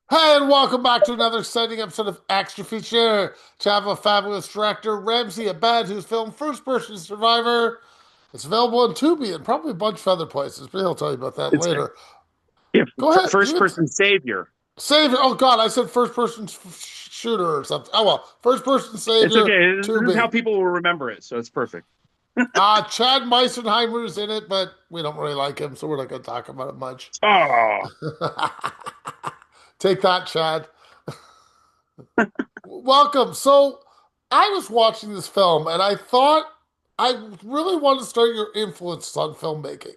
Hey, and welcome back to another exciting episode of Extra Feature. To have a fabulous director, Ramzi Abed, who's filmed First Person Survivor. It's available on Tubi and probably a bunch of other places, but he'll tell you about that It's later. yeah, Go ahead. first You can person savior. save it. Oh, God, I said first person shooter or something. Oh, well, first person It's savior, okay. This is how Tubi. people will remember it, so it's perfect. Chad Meisenheimer's in it, but we don't really like him, so we're not going to talk about it much. Oh, Take that, Chad. Welcome. So, I was watching this film and I thought I really want to start your influence on filmmaking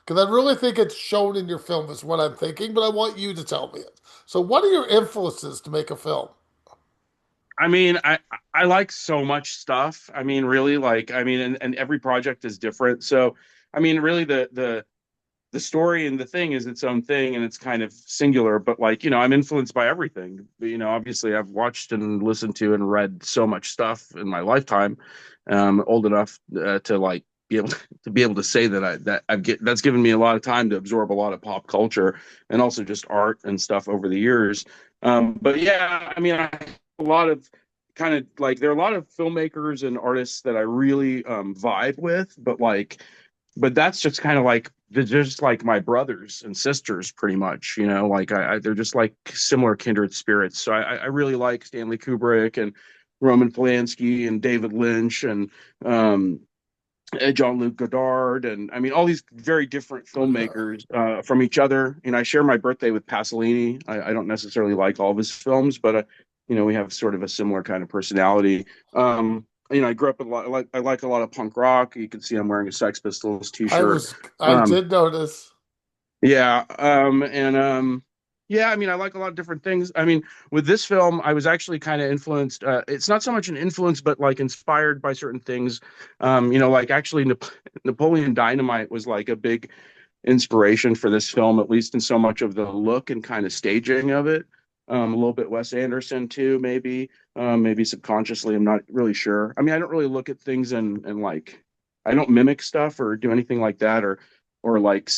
because I really think it's shown in your film, is what I'm thinking, but I want you to tell me it. So, what are your influences to make a film? I mean, I like so much stuff. I mean, really, and every project is different. So, I mean, really, the story and the thing is its own thing, and it's kind of singular. But I'm influenced by everything. But, obviously, I've watched and listened to and read so much stuff in my lifetime. Old enough to be able to say that's given me a lot of time to absorb a lot of pop culture and also just art and stuff over the years. But yeah, I mean, a lot of kind of like there are a lot of filmmakers and artists that I really vibe with, but that's just kind of like they're just like my brothers and sisters, pretty much. They're just like similar kindred spirits. So I really like Stanley Kubrick and Roman Polanski and David Lynch and um, Jean-Luc Godard, and I mean all these very different Okay. filmmakers from each other. I share my birthday with Pasolini. I don't necessarily like all of his films, but we have sort of a similar kind of personality. I grew up with a lot. I like a lot of punk rock. You can see I'm wearing a Sex Pistols t-shirt. I Um, did notice. yeah, and yeah, I mean, I like a lot of different things. I mean, with this film, I was actually kind of influenced. It's not so much an influence, but like inspired by certain things. Like actually, Napoleon Dynamite was like a big inspiration for this film, at least in so much of the look and kind of staging of it. A little bit Wes Anderson too, maybe subconsciously. I'm not really sure. I mean, I don't really look at things and like I don't mimic stuff or do anything like that or like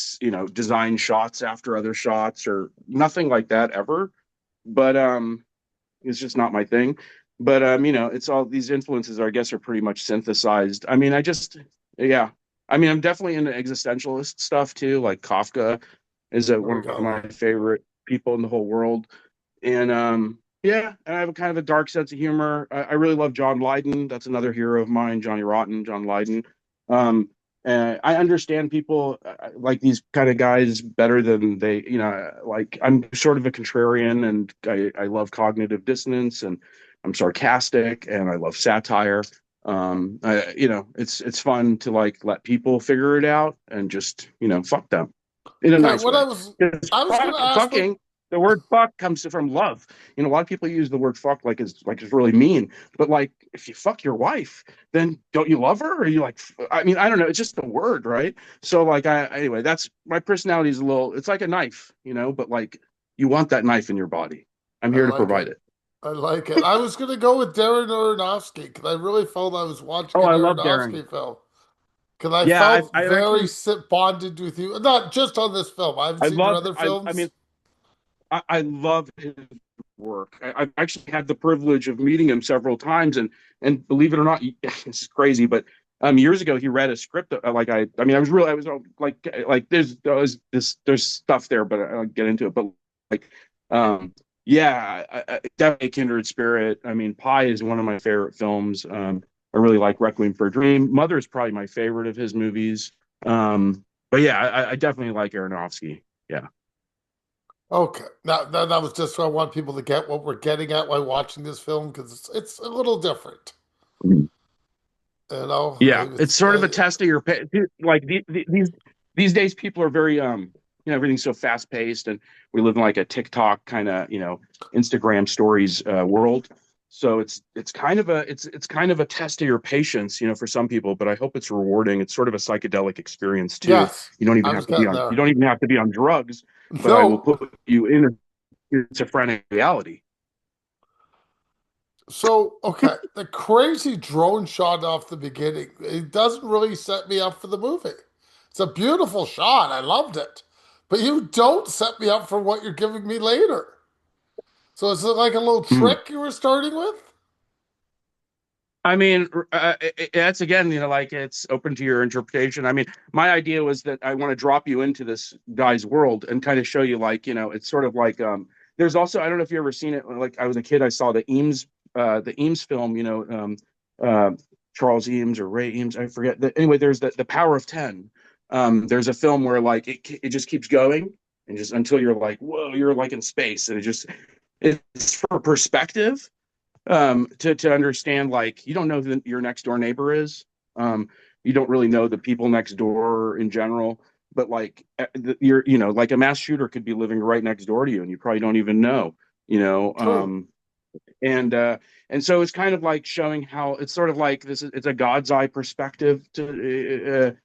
design shots after other shots or nothing like that ever. But it's just not my thing. But it's all these influences are, I guess, are pretty much synthesized. I mean, yeah. I mean, I'm definitely into existentialist stuff too. Like Kafka is There we one of go. my favorite people in the whole world. And yeah, and I have a kind of a dark sense of humor. I really love John Lydon. That's another hero of mine, Johnny Rotten, John Lydon. Um, and I understand people like these kind of guys better than like I'm sort of a contrarian and I love cognitive dissonance and I'm sarcastic and I love satire. It's fun to like let people figure it out and just, fuck them in a Okay, nice what way. Because I was gonna ask the fucking the word fuck comes from love. A lot of people use the word fuck like it's really mean, but like if you fuck your wife, then don't you love her? Or you like? I mean, I don't know. It's just a word, right? So like, anyway, that's my personality is a little. It's like a knife, but like you want that knife in your body. I'm I here to like provide it. it. I like it. I was gonna go with Darren Aronofsky because I really felt I was watching Oh, an I love Darren. Aronofsky film. Because I Yeah, felt I very actually bonded with you. Not just on this film. I haven't I seen your love other I films. mean I love his work. I've actually had the privilege of meeting him several times, and believe it or not, it's crazy, but years ago he read a script. I mean, I was there's stuff there, but I don't get into it. But like, yeah, definitely kindred spirit. I mean, Pi is one of my favorite films. I really like Requiem for a Dream. Mother is probably my favorite of his movies. But yeah, I definitely like Aronofsky. Yeah. Okay. That was just so I want people to get what we're getting at while watching this film because it's a little different. You know, Yeah, it's sort of a test of your like these days people are very everything's so fast paced and we live in like a TikTok kind of Instagram stories world. So it's kind of it's kind of a test of your patience, for some people, but I hope it's rewarding. It's sort of a psychedelic experience too. yes, I was getting You there. don't even have to be on drugs, but I will No. put you in a schizophrenic reality. So, okay, the crazy drone shot off the beginning, it doesn't really set me up for the movie. It's a beautiful shot. I loved it. But you don't set me up for what you're giving me later. So is it like a little Mm. trick you were starting with? I mean, that's again, like it's open to your interpretation. I mean, my idea was that I want to drop you into this guy's world and kind of show you, like, it's sort of like, there's also, I don't know if you ever seen it. Like I was a kid, I saw the Eames film, uh, Charles Eames or Ray Eames, I forget. Anyway, there's the Power of Ten. There's a film where like it just keeps going and just until you're like, whoa, you're like in space, and it's for perspective, to understand, like, you don't know who your next door neighbor is. You don't really know the people next door in general, but like, you're, like a mass shooter could be living right next door to you and you probably don't even know, you know True. and uh and so it's kind of like showing how it's sort of like it's a God's eye perspective, to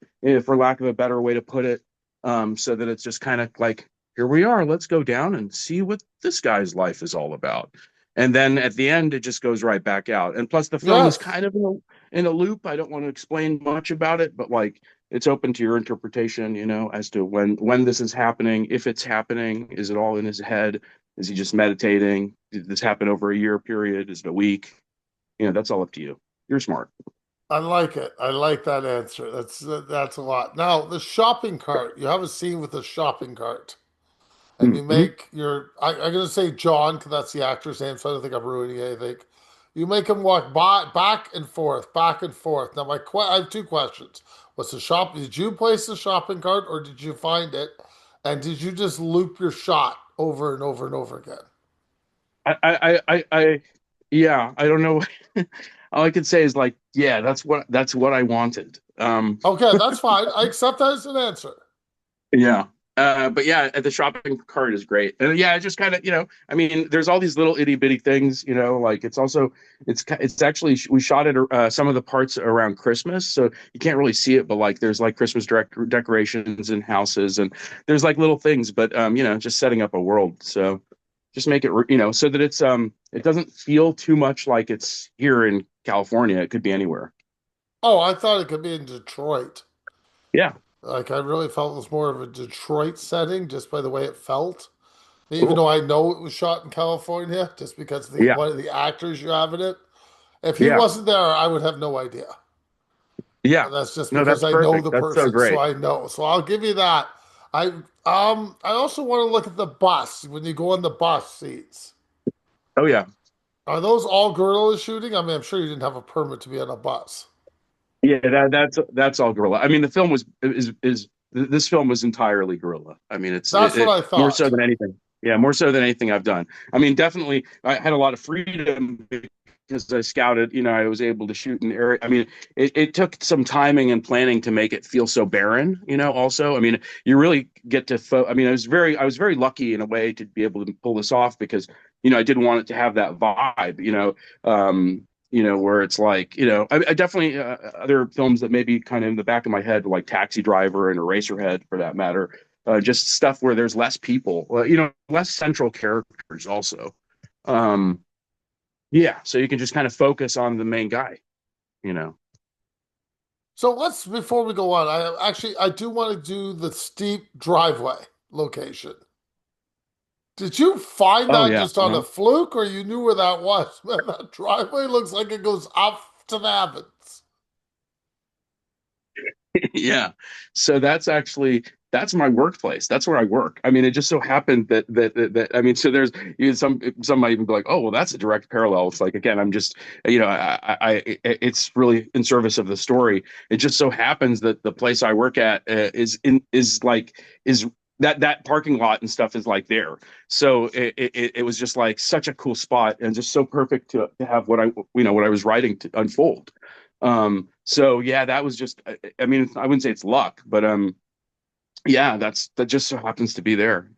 for lack of a better way to put it, so that it's just kind of like, here we are, let's go down and see what this guy's life is all about, and then at the end it just goes right back out. And plus the film is Yes. kind of in a loop. I don't want to explain much about it, but like, it's open to your interpretation, as to when this is happening, if it's happening, is it all in his head, is he just meditating? Did this happen over a year period? Is it a week? That's all up to you. You're smart. I like it. I like that answer. That's a lot. Now, the shopping cart. You have a scene with the shopping cart, and you Mm-hmm. make I'm gonna say John because that's the actor's name, so I don't think I'm ruining anything. You make him walk back and forth, back and forth. Now, I have two questions. Was the shop? Did you place the shopping cart, or did you find it? And did you just loop your shot over and over and over again? I yeah, I don't know. All I could say is like, yeah, that's what I wanted. Okay, that's fine. I accept that as an answer. Yeah. But yeah, the shopping cart is great. And yeah, it just kind of, I mean, there's all these little itty bitty things, like it's actually, we shot it, some of the parts around Christmas. So you can't really see it, but like, there's like Christmas decorations in houses, and there's like little things, but, just setting up a world. So just make it, so that it doesn't feel too much like it's here in California. It could be anywhere. Oh, I thought it could be in Detroit. Yeah. Like I really felt it was more of a Detroit setting just by the way it felt. Even Cool. though I know it was shot in California, just because the Yeah. one of the actors you have in it. If he Yeah. wasn't there, I would have no idea. Yeah. And that's just No, because that's I know perfect. the That's so person, so great. I know. So I'll give you that. I I also want to look at the bus when you go on the bus seats. Oh yeah. Are those all guerrilla shooting? I mean, I'm sure you didn't have a permit to be on a bus. Yeah, that's all guerrilla. I mean, the film was is this film was entirely guerrilla. I mean, That's what I more so thought. than anything. Yeah, more so than anything I've done. I mean, definitely I had a lot of freedom because I scouted, I was able to shoot in the area. I mean, it took some timing and planning to make it feel so barren, also. I mean, you really get to I mean, I was very lucky in a way to be able to pull this off because, I didn't want it to have that vibe, where it's like, I definitely, other films that maybe kind of in the back of my head, like Taxi Driver and Eraserhead for that matter, just stuff where there's less people, less central characters also. Um, yeah, so you can just kind of focus on the main guy, you know. So let's before we go on, I do want to do the steep driveway location. Did you find Oh that yeah, just on a fluke, or you knew where that was? Man, that driveway looks like it goes up to the heavens. yeah. So that's my workplace. That's where I work. I mean, it just so happened that I mean, so there's, some might even be like, oh, well, that's a direct parallel. It's like, again, I'm just, it's really in service of the story. It just so happens that the place I work at, is that parking lot and stuff is like there. So it was just like such a cool spot and just so perfect to have what I was writing to unfold. So yeah, that was just, I mean, I wouldn't say it's luck, but yeah, that just so happens to be there,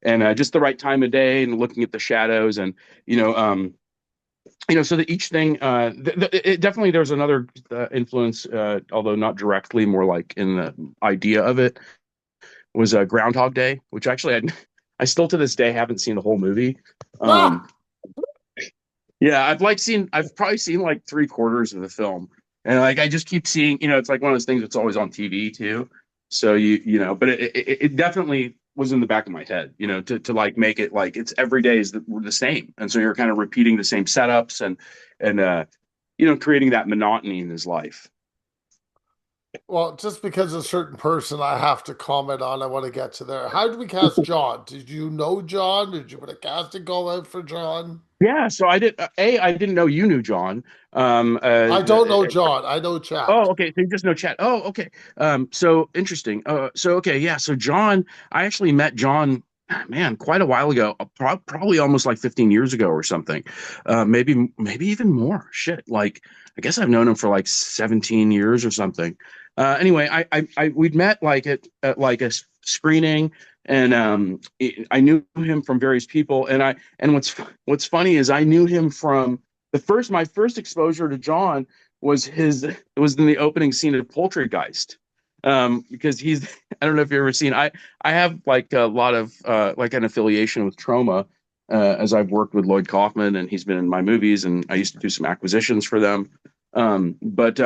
and just the right time of day and looking at the shadows, and you know, um, so that each thing, it definitely, there's another influence, although not directly, more like in the idea of it, was Groundhog Day, which actually I still to this day haven't seen the whole movie. Ah, Um, Yeah, I've probably seen like three-quarters of the film. And like I just keep seeing, it's like one of those things that's always on TV too. So but it definitely, was in the back of my head, to like make it like it's every day is the same, and so you're kind of repeating the same setups and creating that monotony in his life. Well, just because a certain person I have to comment on, I want to get to there. How did we cast John? Did you know John? Did you put a casting call out for John? Yeah, so I didn't know you knew John. I don't know John. I know Chad. Oh, okay. So you just know chat. Oh, okay. So interesting. So okay, yeah. So John, I actually met John, man, quite a while ago. Probably almost like 15 years ago or something. Maybe even more. Shit. Like, I guess I've known him for like 17 years or something. Anyway, we'd met like at like a screening, and I knew him from various people, and what's funny is I knew him from my first exposure to John it was in the opening scene of Poltergeist. Because he's I don't know if you've ever seen I have like a lot of like an affiliation with Trauma, as I've worked with Lloyd Kaufman and he's been in my movies and I used to do some acquisitions for them. But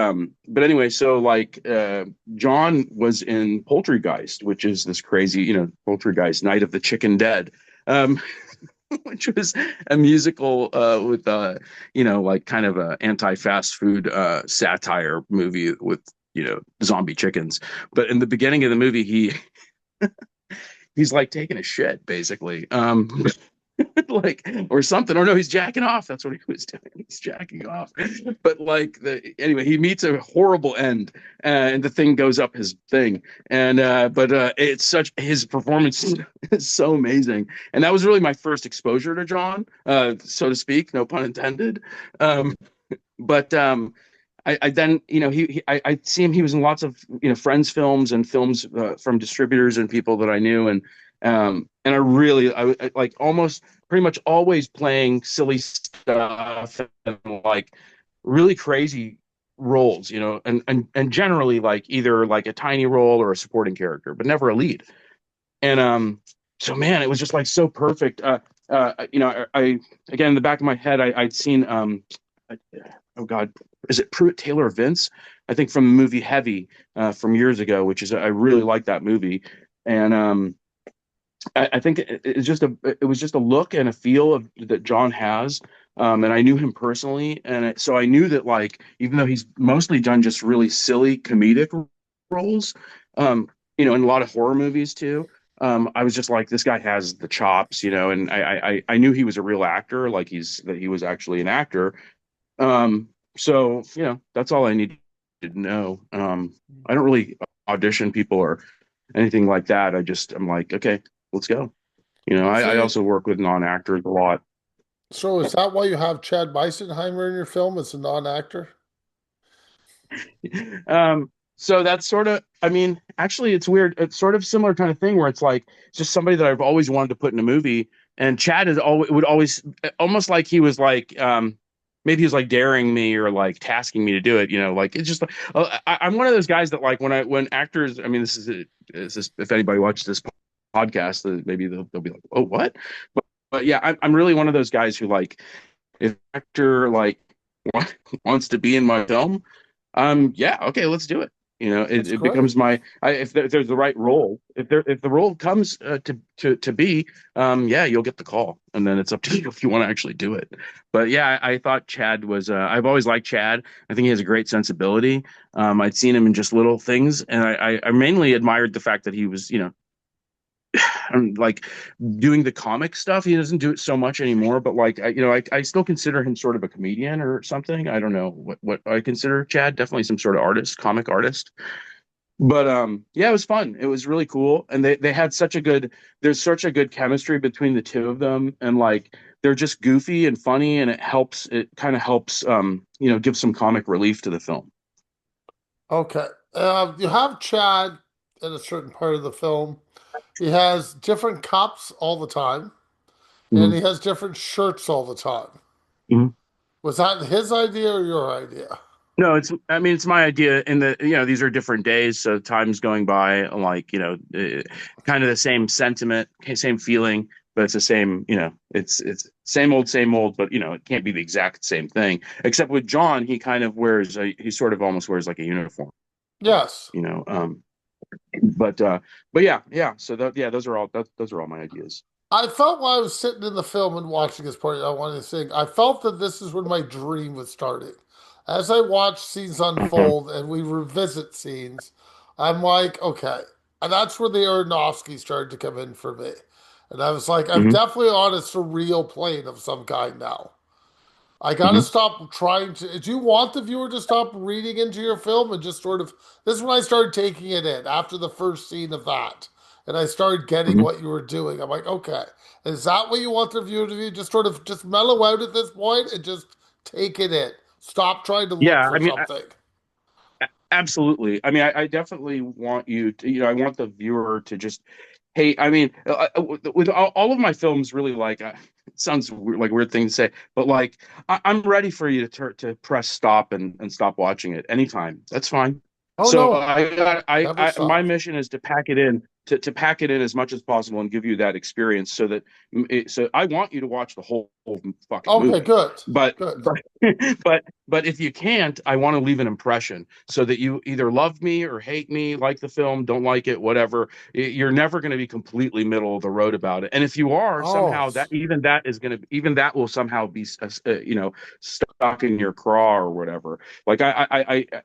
anyway, so like John was in Poltergeist, which is this crazy, Poltergeist, Night of the Chicken Dead. Um, which was a musical with like kind of a anti-fast food satire movie with zombie chickens. But in the beginning of the movie, he's like taking a shit basically. Like or something, or no, he's jacking off. That's what he was doing. He's jacking off. But like anyway, he meets a horrible end, and the thing goes up his thing. And but it's such his performance is so amazing, and that was really my first exposure to John, so to speak, no pun intended. Um, but I then I'd see him. He was in lots of friends films and films from distributors and people that I knew, and I like almost pretty much always playing silly stuff and like really crazy roles, and generally like either like a tiny role or a supporting character, but never a lead. And so man, it was just like so perfect. I again in the back of my head, I'd seen oh God, is it Pruitt Taylor Vince? I think from the movie Heavy from years ago, which is I really like that movie, and I think it was just a look and a feel of that John has. And I knew him personally, and so I knew that like even though he's mostly done just really silly comedic roles, in a lot of horror movies too. I was just like, this guy has the chops, and I knew he was a real actor, like that he was actually an actor. So that's all I needed to know. I don't really audition people or anything like that. I'm like, okay, let's go. I See, also work with non-actors a lot. so is that why you have Chad Beisenheimer in your film as a non-actor? So that's sort of, I mean, actually, it's weird. It's sort of similar kind of thing where it's like it's just somebody that I've always wanted to put in a movie. And Chad is always would always almost like he was like, maybe he was like daring me or like tasking me to do it. Like it's just, I'm one of those guys that like when actors, I mean, this is if anybody watches this podcast, maybe they'll be like, oh, what? But yeah, I'm really one of those guys who like, if an actor like wants to be in my film, yeah, okay, let's do it. That's It great. becomes if there's the right role, if the role comes to be, yeah, you'll get the call, and then it's up to you if you want to actually do it. But yeah, I thought Chad was. I've always liked Chad. I think he has a great sensibility. I'd seen him in just little things, and I mainly admired the fact that he was, like doing the comic stuff. He doesn't do it so much anymore, but like I still consider him sort of a comedian or something. I don't know what I consider Chad. Definitely some sort of artist, comic artist. But yeah, it was fun. It was really cool, and they had such a good. There's such a good chemistry between the two of them, and like they're just goofy and funny, and it helps. It kind of helps, give some comic relief to the film. Okay. You have Chad in a certain part of the film. He has different cups all the time, and Mhm. he has different shirts all the time. Mhm. Was that his idea or your idea? No, I mean, it's my idea in the, these are different days. So time's going by, like, kind of the same sentiment, same feeling, but it's the same, it's same old, but, it can't be the exact same thing. Except with John, he kind of he sort of almost wears like a uniform, Yes. you know. But but yeah, yeah. So yeah, those are all my ideas. I felt while I was sitting in the film and watching this part, I wanted to sing. I felt that this is when my dream was starting. As I watch scenes Mhm, unfold and we revisit scenes, I'm like, okay. And that's where the Aronofsky started to come in for me. And I was like, I'm mhm, definitely on a surreal plane of some kind now. I got to mhm. stop trying to. Do you want the viewer to stop reading into your film and just sort of? This is when I started taking it in after the first scene of that, and I started getting Mhm. what you were doing. I'm like, okay, is that what you want the viewer to do? Just sort of just mellow out at this point and just take it in. Stop trying to look Yeah, for something. absolutely. I mean, I definitely want you to, I want the viewer to just, hey, I mean, with all of my films, really, like, it sounds like a weird thing to say, but like, I'm ready for you to press stop and stop watching it anytime. That's fine. Oh So no, never my stop. mission is to pack it in, to pack it in as much as possible and give you that experience so that, so I want you to watch the whole fucking Okay, movie. good, But, good. but, but if you can't, I want to leave an impression so that you either love me or hate me, like the film, don't like it, whatever. You're never going to be completely middle of the road about it. And if you are, Oh, somehow that even that will somehow be stuck in your craw or whatever. Like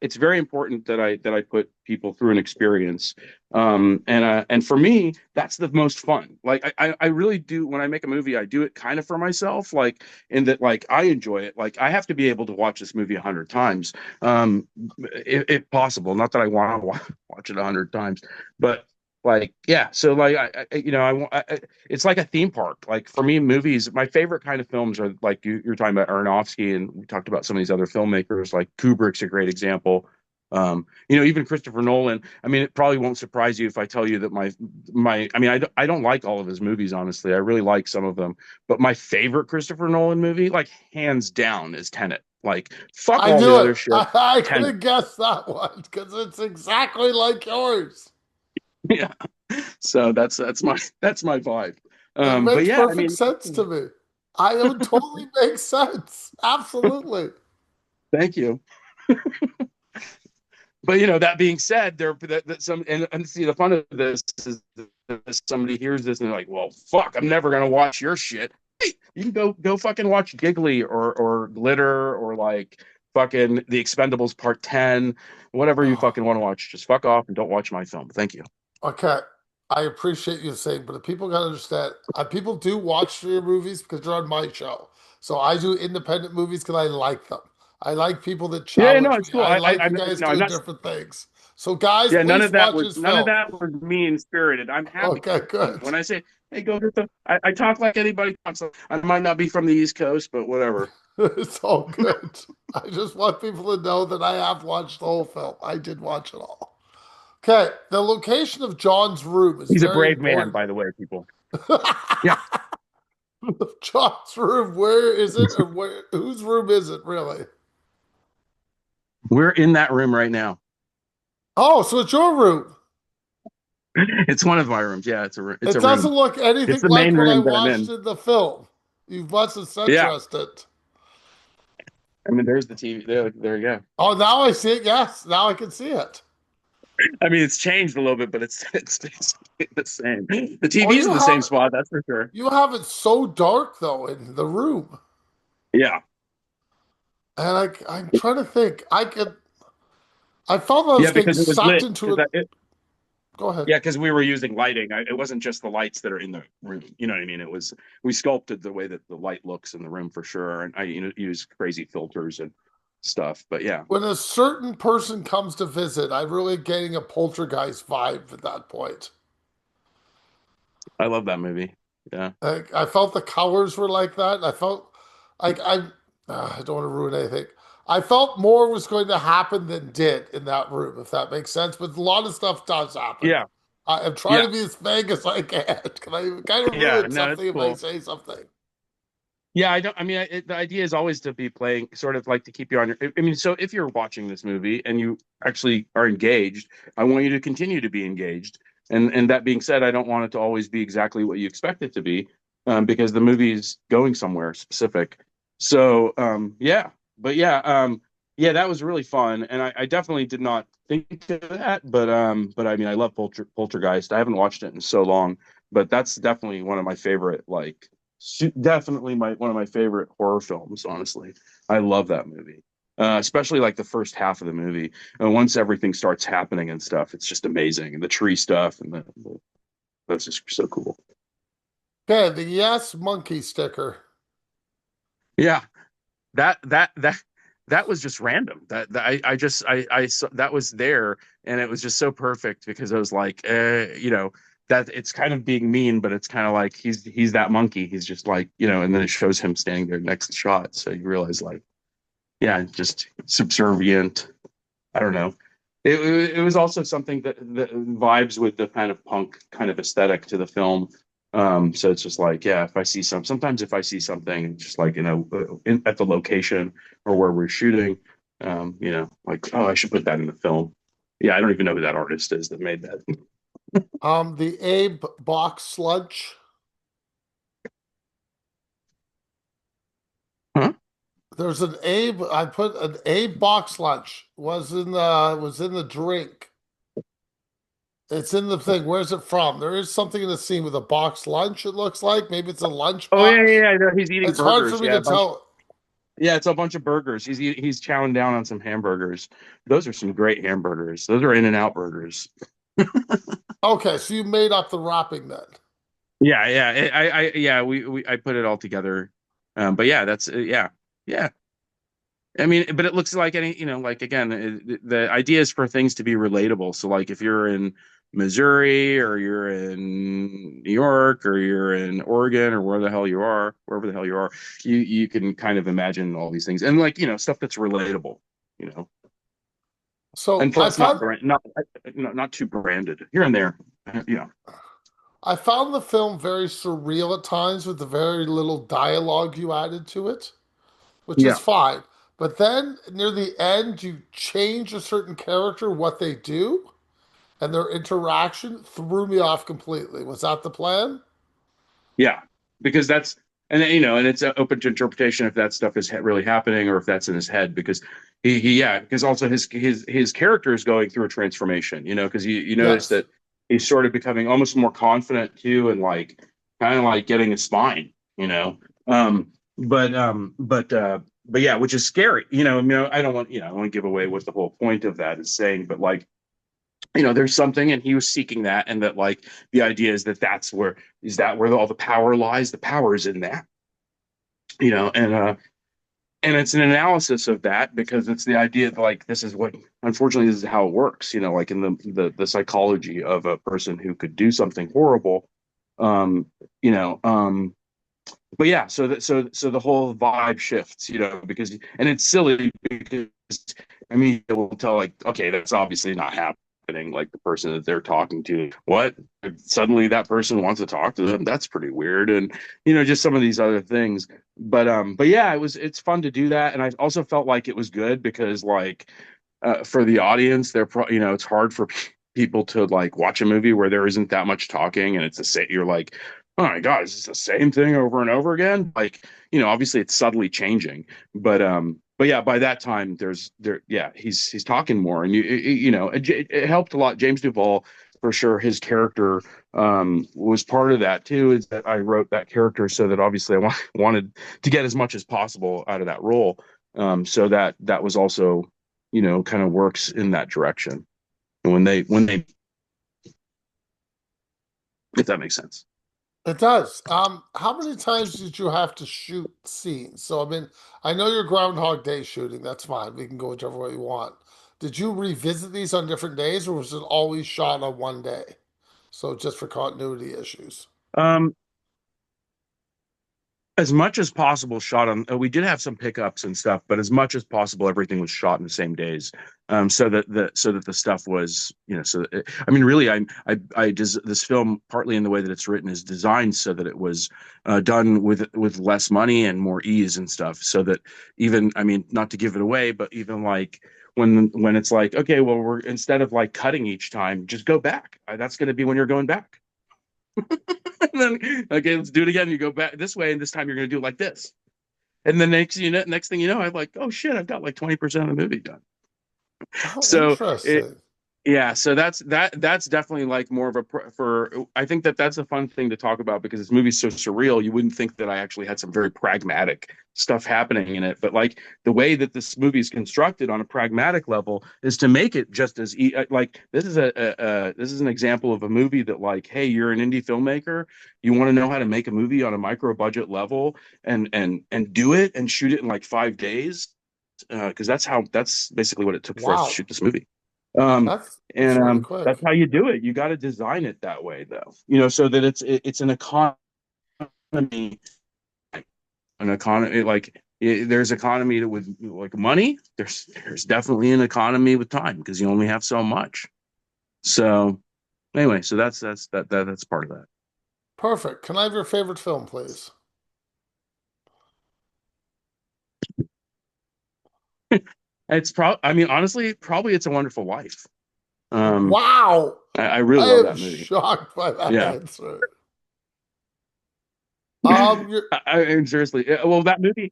it's very important that I put people through an experience. And for me, that's the most fun. Like I really do, when I make a movie, I do it kind of for myself. Like in that, like I enjoy it. Like I have to be able to watch this movie 100 times, if possible. Not that I want to watch it 100 times, but like, yeah. So like, it's like a theme park. Like for me, movies, my favorite kind of films are like you're talking about Aronofsky, and we talked about some of these other filmmakers. Like Kubrick's a great example. Even Christopher Nolan. I mean, it probably won't surprise you if I tell you that I mean, I don't like all of his movies, honestly. I really like some of them, but my favorite Christopher Nolan movie, like hands down, is Tenet. Like, fuck I all the knew it. other shit. I could Tenet. have guessed that one because it's exactly like yours. Yeah. So that's my vibe. It But makes yeah, I perfect mean, sense to me. I it would totally make sense. Absolutely. thank you. But that being said, that some and see, the fun of this is that somebody hears this and they're like, "Well, fuck, I'm never gonna watch your shit." Hey, you can go fucking watch Giggly or Glitter or like fucking The Expendables Part 10, whatever you Oh, fucking want to watch. Just fuck off and don't watch my film. Thank you. okay. I appreciate you saying, but the people gotta understand. People do watch your movies because they're on my show. So I do independent movies because I like them. I like people that Yeah, no, challenge it's me. cool. I like you I'm guys no, I'm doing not. different things. So guys, Yeah, please watch his none of film. that was mean spirited. I'm happy Okay, good. when I say, "Hey, go get the." I talk like anybody talks. I might not be from the East Coast, but whatever. It's all good. I just want people to know that I have watched the whole film. I did watch it all. Okay, the location of John's room is He's a very brave man, important. by the way, people. Yeah, John's room, where is it, or where? Whose room is it really? we're in that room right now. Oh, so it's your room. It's one of my rooms. Yeah, it's It a doesn't room. look It's anything the main like what I room that I'm watched in. in the film. You must have set Yeah, dressed it. I mean, there's the TV. There you go. Oh, now I see it. Yes, now I can see it. I mean, it's changed a little bit, but it's the same. The Oh, TV's in the same spot, that's for sure. you have it so dark though in the room, Yeah, and I'm trying to think. I felt I was yeah, getting because it was sucked lit. into it. Go ahead. Yeah, because we were using lighting. It wasn't just the lights that are in the room. You know what I mean? It was we sculpted the way that the light looks in the room for sure, and I use crazy filters and stuff. But yeah, When a certain person comes to visit, I'm really getting a poltergeist vibe at that point. I love that movie. Yeah, I felt the colors were like that. I felt like I don't want to ruin anything. I felt more was going to happen than did in that room, if that makes sense. But a lot of stuff does happen. yeah, I'm trying yeah, to be as vague as I can. Can I kind of yeah. ruin No, it's something if I cool. say something? Yeah, I don't. I mean, the idea is always to be playing, sort of like to keep you on your. I mean, so if you're watching this movie and you actually are engaged, I want you to continue to be engaged. And that being said, I don't want it to always be exactly what you expect it to be, because the movie is going somewhere specific. So yeah, but yeah, yeah, that was really fun, and I definitely did not. think of that, but I mean, I love Poltergeist. I haven't watched it in so long, but that's definitely one of my favorite, like, definitely my one of my favorite horror films. Honestly, I love that movie, especially like the first half of the movie. And once everything starts happening and stuff, it's just amazing. And the tree stuff and that's just so cool. Okay, the yes monkey sticker. Yeah, that that was just random. I just I saw that was there, and it was just so perfect because I was like, that it's kind of being mean, but it's kind of like he's that monkey. He's just like, and then it shows him standing there next to the shot, so you realize like, yeah, just subservient. I don't know. It was also something that vibes with the kind of punk kind of aesthetic to the film. So it's just like, yeah, if I see sometimes if I see something just like, at the location or where we're shooting, like, oh, I should put that in the film. Yeah, I don't even know who that artist is that made that. The Abe box sludge. Huh? There's an Abe. I put an Abe box lunch was in the drink. It's in the thing. Where's it from? There is something in the scene with a box lunch. It looks like maybe it's a lunch Oh yeah, box. yeah, yeah. He's eating It's hard for burgers. me Yeah, to tell. yeah, it's a bunch of burgers. He's chowing down on some hamburgers. Those are some great hamburgers. Those are In-N-Out burgers. Okay, so you made up the wrapping then. Yeah, yeah. Yeah, I put it all together. But yeah, that's yeah, yeah. I mean, but it looks like any, like again, the idea is for things to be relatable. So like if you're in Missouri or you're in New York or you're in Oregon or where the hell you are, wherever the hell you are, you can kind of imagine all these things and like, stuff that's relatable, you know, So and plus not too branded here and there, you know. I found the film very surreal at times with the very little dialogue you added to it, which is Yeah. fine. But then near the end, you change a certain character, what they do, and their interaction threw me off completely. Was that the plan? Yeah, because and it's open to interpretation if that stuff is really happening or if that's in his head. Because yeah, because also his character is going through a transformation. Because you notice Yes. that he's sort of becoming almost more confident too, and like kind of like getting a spine. Um, but yeah, which is scary. I don't want I don't want to give away what the whole point of that is saying, but like there's something and he was seeking that and that like the idea is that where all the power lies, the power is in that, you know and it's an analysis of that because it's the idea that like this is what unfortunately this is how it works, like in the psychology of a person who could do something horrible. um you know um but yeah, so the whole vibe shifts, because and it's silly because I mean it will tell like, okay, that's obviously not happening. Like the person that they're talking to, what suddenly that person wants to talk to them? That's pretty weird, and just some of these other things. But yeah, it's fun to do that, and I also felt like it was good because like for the audience, it's hard for people to like watch a movie where there isn't that much talking and it's the same. You're like, oh my god, is this the same thing over and over again? Like, obviously it's subtly changing, but yeah, by that time yeah, he's talking more, and it helped a lot. James Duval, for sure, his character was part of that too. Is that I wrote that character so that obviously I wanted to get as much as possible out of that role. So that was also kind of works in that direction. And when they if that makes sense. It does. How many times did you have to shoot scenes? So, I mean, I know you're Groundhog Day shooting. That's fine. We can go whichever way you want. Did you revisit these on different days, or was it always shot on one day? So, just for continuity issues. Um, as much as possible shot on, we did have some pickups and stuff, but as much as possible everything was shot in the same days, so that the stuff was, I mean really I this film, partly in the way that it's written, is designed so that it was done with less money and more ease and stuff, so that even, I mean, not to give it away, but even like when it's like, okay, well, we're, instead of like cutting each time, just go back. That's going to be when you're going back. And then, okay, let's do it again. You go back this way, and this time you're going to do it like this. And the next thing you know, I'm like, oh shit, I've got like 20% of the movie done. Oh, So it, interesting. yeah, so that's definitely like more of a for I think that that's a fun thing to talk about because this movie's so surreal. You wouldn't think that I actually had some very pragmatic stuff happening in it, but like the way that this movie is constructed on a pragmatic level is to make it just as like this is this is an example of a movie that like, hey, you're an indie filmmaker, you want to know how to make a movie on a micro budget level and do it and shoot it in like 5 days because that's basically what it took for us to Wow. shoot this movie. Um, That's and really quick. that's how you do it. You got to design it that way, though. So that it's an economy, an economy like there's economy with like money. There's definitely an economy with time because you only have so much. So anyway, so that's part of that. Perfect. Can I have your favorite film, please? It's probably, I mean, honestly, probably It's a Wonderful Life. Um, Wow. I really I love am that movie. shocked by that Yeah. answer. You're, And seriously, well, that movie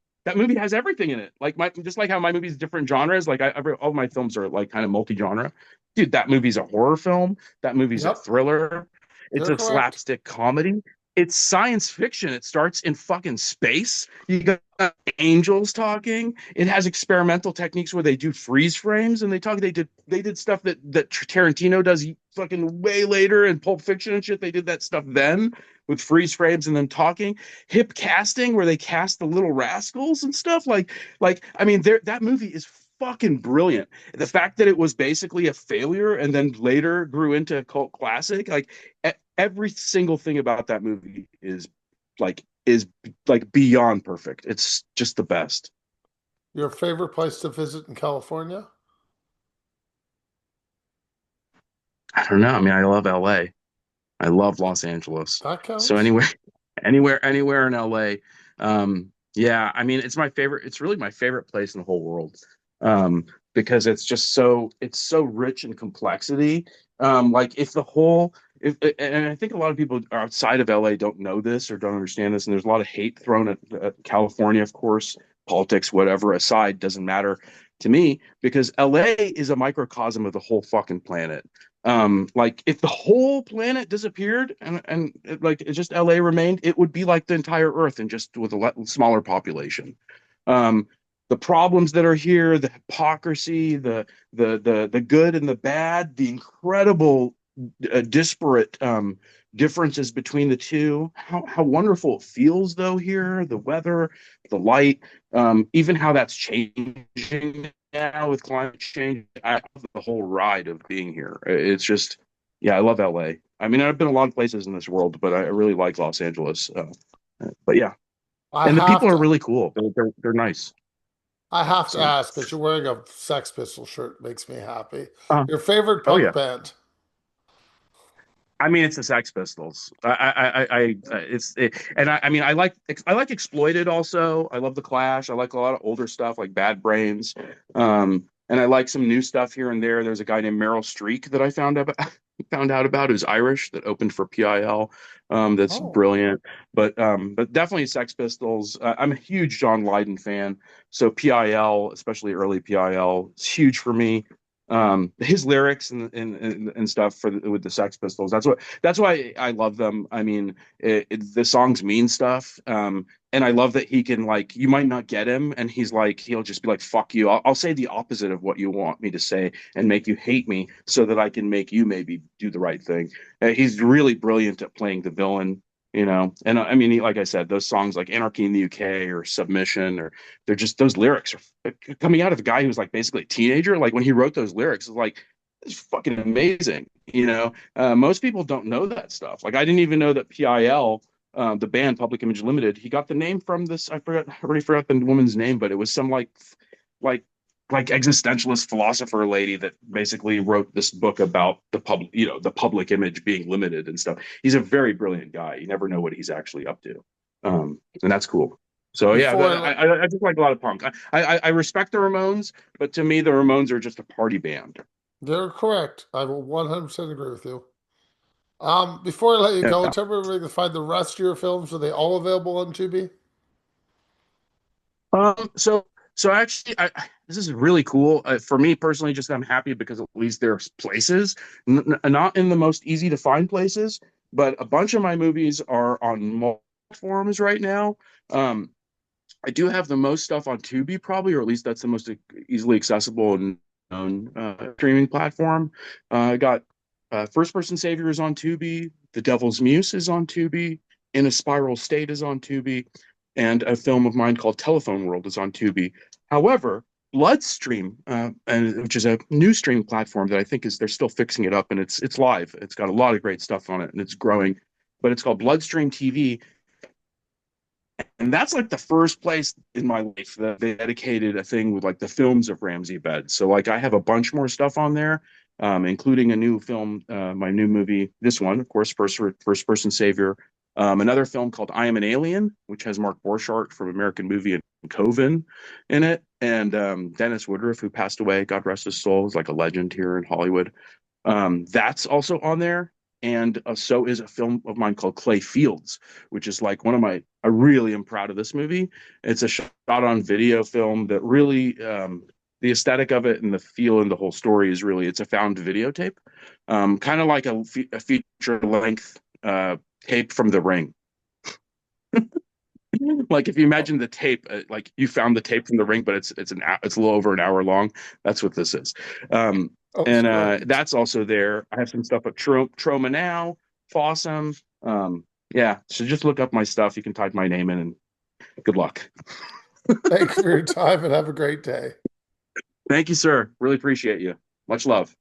has everything in it. Like my, just like how my movies different genres. Like all my films are like kind of multi-genre. Dude, that movie's a horror film. That movie's a yep, thriller. It's you're a correct. slapstick comedy. It's science fiction. It starts in fucking space. You got angels talking. It has experimental techniques where they do freeze frames and they did stuff that Tarantino does fucking way later in Pulp Fiction and shit. They did that stuff then with freeze frames and then talking hip casting where they cast the little rascals and stuff like I mean there that movie is fucking brilliant. The fact that it was basically a failure and then later grew into a cult classic, like every single thing about that movie is like beyond perfect. It's just the best. Your favorite place to visit in California? I don't know. I mean, I love LA. I love Los Angeles. That So counts. anywhere, anywhere in LA. Yeah, I mean, it's my favorite. It's really my favorite place in the whole world. Because it's so rich in complexity. Like if the whole, if, and I think a lot of people outside of LA don't know this or don't understand this, and there's a lot of hate thrown at California, of course, politics, whatever aside, doesn't matter to me because LA is a microcosm of the whole fucking planet. Like if the whole planet disappeared and like it just LA remained, it would be like the entire Earth and just with a smaller population. Um, the problems that are here, the hypocrisy, the good and the bad, the incredible disparate differences between the two. How wonderful it feels though here, the weather, the light, even how that's changing now with climate change. I love the whole ride of being here. It's just, yeah, I love LA. I mean, I've been a lot of places in this world, but I really like Los Angeles. But yeah, I and the people have are to really cool. They're nice. I have to So, ask because you're wearing a Sex Pistol shirt makes me happy. uh, Your favorite oh yeah. punk band? I mean, it's the Sex Pistols. I mean, I like Exploited also. I love the Clash. I like a lot of older stuff like Bad Brains, and I like some new stuff here and there. There's a guy named Meryl Streak that I found out about who's Irish that opened for PIL. That's Oh, brilliant. But definitely Sex Pistols. I'm a huge John Lydon fan, so PIL, especially early PIL, is huge for me. His lyrics and stuff with the Sex Pistols. That's why I love them. I mean, the songs mean stuff. And I love that he can like you might not get him, and he'll just be like fuck you. I'll say the opposite of what you want me to say and make you hate me, so that I can make you maybe do the right thing. He's really brilliant at playing the villain. And I mean, like I said, those songs like Anarchy in the UK or Submission, or they're just those lyrics are coming out of a guy who was like basically a teenager. Like when he wrote those lyrics, it's like it's fucking amazing. Most people don't know that stuff. Like I didn't even know that PIL, the band Public Image Limited, he got the name from this. I already forgot the woman's name, but it was some like like existentialist philosopher lady that basically wrote this book about the public image being limited and stuff. He's a very brilliant guy. You never know what he's actually up to, and that's cool. So yeah, before I let I just like a lot of punk. I respect the Ramones, but to me the Ramones are just a party band. You're correct. I will 100% agree with you. Before I let you Yeah. go, tell everybody to find the rest of your films. Are they all available on Tubi? So actually, this is really cool. For me personally, just I'm happy because at least there's places, not in the most easy to find places, but a bunch of my movies are on multiple platforms right now. Um, I do have the most stuff on Tubi, probably, or at least that's the most easily accessible and known streaming platform. I got First Person Savior is on Tubi, The Devil's Muse is on Tubi, In a Spiral State is on Tubi, and a film of mine called Telephone World is on Tubi. However, Bloodstream, which is a new streaming platform that I think is they're still fixing it up, and it's live. It's got a lot of great stuff on it, and it's growing. But it's called Bloodstream TV, and that's like the first place in my life that they dedicated a thing with like the films of Ramzi Abed. So like I have a bunch more stuff on there, including a new film, my new movie, this one, of course, First Person Savior. Another film called I Am an Alien, which has Mark Borchardt from American Movie and Coven in it, and Dennis Woodruff, who passed away, God rest his soul, is like a legend here in Hollywood. That's also on there. And so is a film of mine called Clay Fields, which is like one of my, I really am proud of this movie. It's a shot on video film that really, the aesthetic of it and the feel and the whole story is really, it's a found videotape, kind of like a feature length tape from The Ring. Like if you imagine the tape, like you found the tape from The Ring, but it's a little over an hour long. That's what this is. Um, Oh, it's and great. that's also there. I have some stuff at Troma now, Fossum. Yeah, so just look up my stuff. You can type my name in, and good luck. Thank you for your time and have a great day. Thank you, sir. Really appreciate you. Much love.